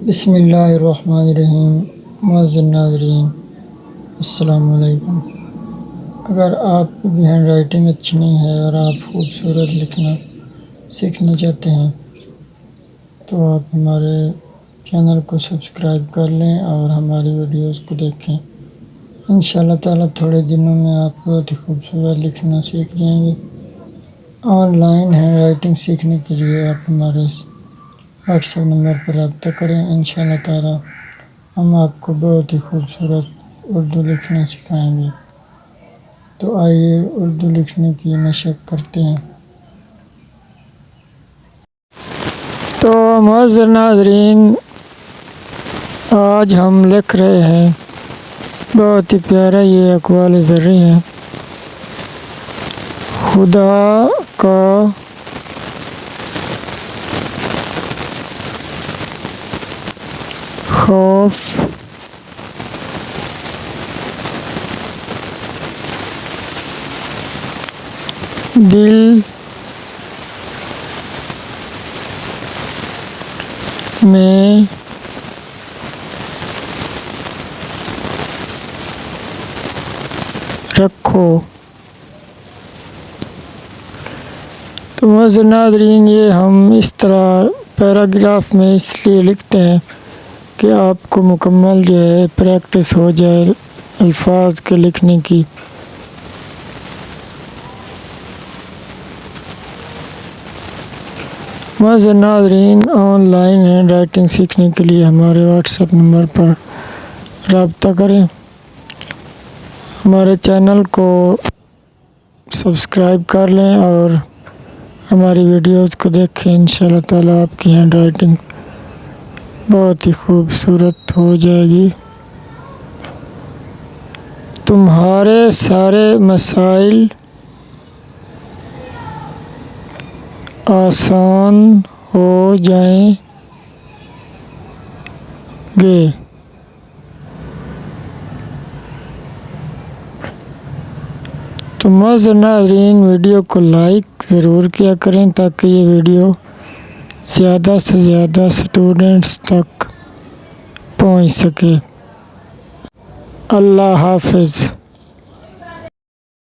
بسم اللہ الرحمن الرحیم۔ معزز ناظرین السلام علیکم۔ اگر آپ کی بھی ہینڈ رائٹنگ اچھی نہیں ہے اور آپ خوبصورت لکھنا سیکھنا چاہتے ہیں تو آپ ہمارے چینل کو سبسکرائب کر لیں اور ہماری ویڈیوز کو دیکھیں۔ انشاءاللہ تعالیٰ تھوڑے دنوں میں آپ بہت ہی خوبصورت لکھنا سیکھ جائیں گے۔ آن لائن ہینڈ رائٹنگ سیکھنے کے لیے آپ ہمارے واٹس ایپ نمبر پر رابطہ کریں۔ انشاءاللہ تعالیٰ ہم آپ کو بہت ہی خوبصورت اردو لکھنا سکھائیں گے۔ تو آئیے اردو لکھنے کی مشق کرتے ہیں۔ تو معزز ناظرین، آج ہم لکھ رہے ہیں بہت ہی پیارا یہ اقوال ذری ہے۔ خدا کا خوف دل میں رکھو۔ تو معزز ناظرین، یہ ہم اس طرح پیراگراف میں اس لیے لکھتے ہیں کہ آپ کو مکمل جو ہے پریکٹس ہو جائے الفاظ کے لکھنے کی۔ معزز ناظرین، آن لائن ہینڈ رائٹنگ سیکھنے کے لیے ہمارے واٹس ایپ نمبر پر رابطہ کریں۔ ہمارے چینل کو سبسکرائب کر لیں اور ہماری ویڈیوز کو دیکھیں۔ انشاءاللہ تعالیٰ آپ کی ہینڈ رائٹنگ بہت ہی خوبصورت ہو جائے گی۔ تمہارے سارے مسائل آسان ہو جائیں گے۔ تو معزز ناظرین، ویڈیو کو لائک ضرور کیا کریں تاکہ یہ ویڈیو زیادہ سے زیادہ سٹوڈنٹس تک پہنچ سکے۔ اللہ حافظ۔